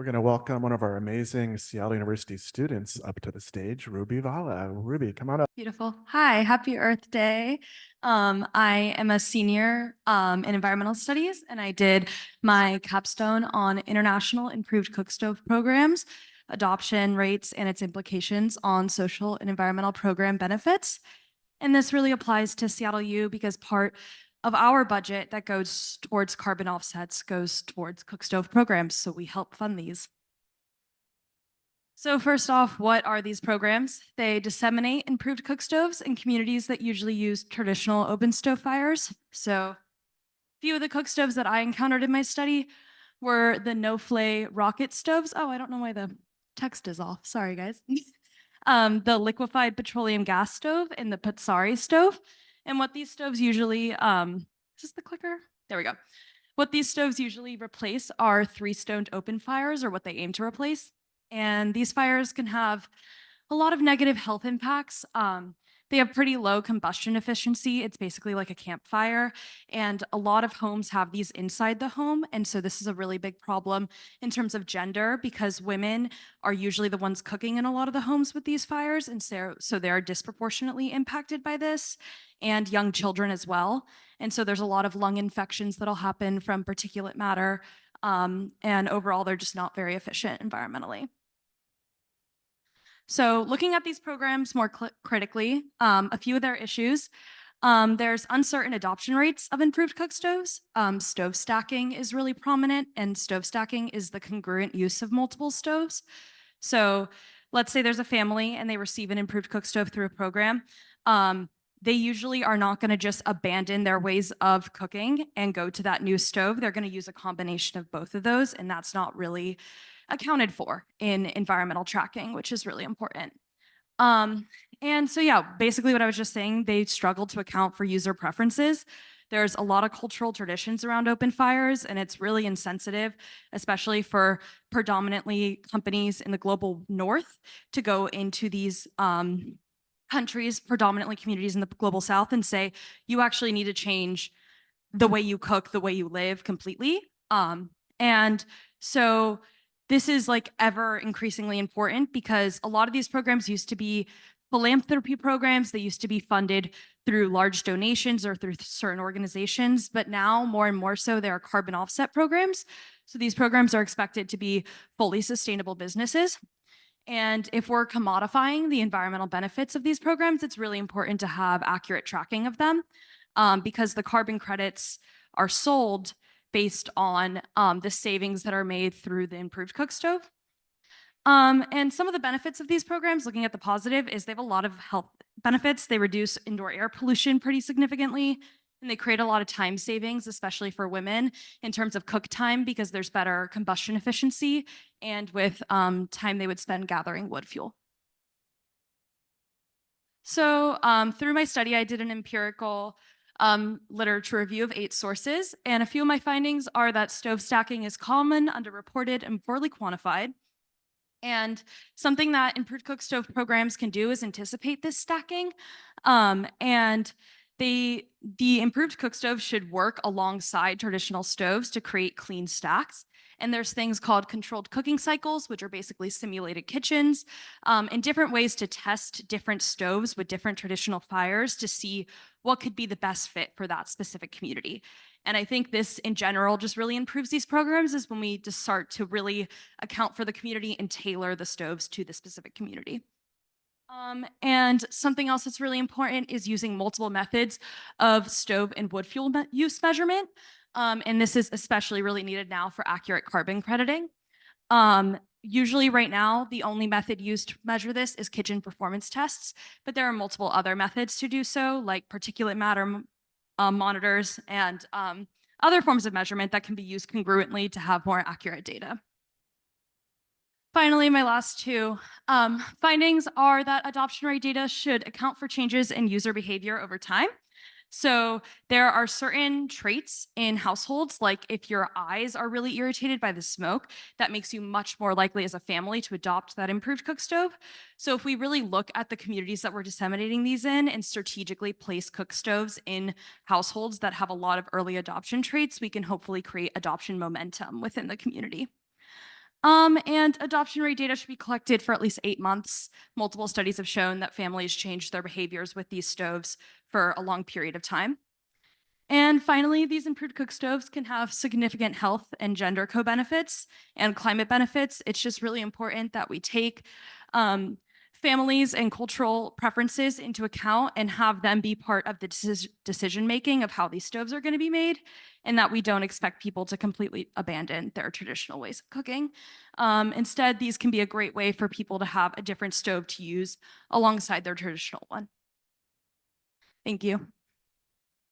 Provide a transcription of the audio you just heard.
We're going to welcome one of our amazing Seattle University students up to the stage, Ruby Valla. Ruby, come on up. Beautiful. Hi, happy Earth Day. I am a senior in environmental studies, and I did my capstone on international improved cookstove programs, adoption rates, and its implications on social and environmental program benefits. And this really applies to Seattle U because part of our budget that goes towards carbon offsets goes towards cookstove programs. So we help fund these. So first off, what are these programs? They disseminate improved cook stoves in communities that usually use traditional open stove fires. So a few of the cook stoves that I encountered in my study were the no-flay rocket stoves. Oh, I don't know why the text is off. Sorry, guys. The liquefied petroleum gas stove and the Patsari stove. And what these stoves usually, is this the clicker? There we go. What these stoves usually replace are three-stoned open fires, or what they aim to replace. And these fires can have a lot of negative health impacts. They have pretty low combustion efficiency. It's basically like a campfire. And a lot of homes have these inside the home. And so this is a really big problem in terms of gender because women are usually the ones cooking in a lot of the homes with these fires. And so they're disproportionately impacted by this, and young children as well. And so there's a lot of lung infections that'll happen from particulate matter. And overall, they're just not very efficient environmentally. So looking at these programs more critically, a few of their issues, there's uncertain adoption rates of improved cook stoves. Stove stacking is really prominent, and stove stacking is the congruent use of multiple stoves. So let's say there's a family and they receive an improved cook stove through a program. They usually are not going to just abandon their ways of cooking and go to that new stove. They're going to use a combination of both of those, and that's not really accounted for in environmental tracking, which is really important. Um, and so, yeah, basically what I was just saying, they struggle to account for user preferences. There's a lot of cultural traditions around open fires, and it's really insensitive, especially for predominantly companies in the global north to go into these countries, predominantly communities in the global south, and say, you actually need to change the way you cook, the way you live completely. And so this is like ever increasingly important because a lot of these programs used to be philanthropy programs. They used to be funded through large donations or through certain organizations, but now more and more so, there are carbon offset programs. So these programs are expected to be fully sustainable businesses. And if we're commodifying the environmental benefits of these programs, it's really important to have accurate tracking of them because the carbon credits are sold based on the savings that are made through the improved cook stove. And some of the benefits of these programs, looking at the positive, is they have a lot of health benefits. They reduce indoor air pollution pretty significantly, and they create a lot of time savings, especially for women in terms of cook time, because there's better combustion efficiency and with time they would spend gathering wood fuel. So through my study, I did an empirical literature review of 8 sources, and a few of my findings are that stove stacking is common, underreported, and poorly quantified. And something that improved cook stove programs can do is anticipate this stacking. And the improved cook stove should work alongside traditional stoves to create clean stacks. And there's things called controlled cooking cycles, which are basically simulated kitchens, and different ways to test different stoves with different traditional fires to see what could be the best fit for that specific community. And I think this in general just really improves these programs is when we just start to really account for the community and tailor the stoves to the specific community. And something else that's really important is using multiple methods of stove and wood fuel use measurement. And this is especially really needed now for accurate carbon crediting. Usually right now, the only method used to measure this is kitchen performance tests, but there are multiple other methods to do so, like particulate matter monitors and other forms of measurement that can be used congruently to have more accurate data. Finally, my last two findings are that adoption rate data should account for changes in user behavior over time. So there are certain traits in households, like if your eyes are really irritated by the smoke, that makes you much more likely as a family to adopt that improved cook stove. So if we really look at the communities that we're disseminating these in and strategically place cook stoves in households that have a lot of early adoption traits, we can hopefully create adoption momentum within the community. And adoption rate data should be collected for at least 8 months. Multiple studies have shown that families change their behaviors with these stoves for a long period of time. And finally, these improved cook stoves can have significant health and gender co-benefits and climate benefits. It's just really important that we take um, families and cultural preferences into account and have them be part of the decision making of how these stoves are going to be made, and that we don't expect people to completely abandon their traditional ways of cooking. Instead, these can be a great way for people to have a different stove to use alongside their traditional one. Thank you.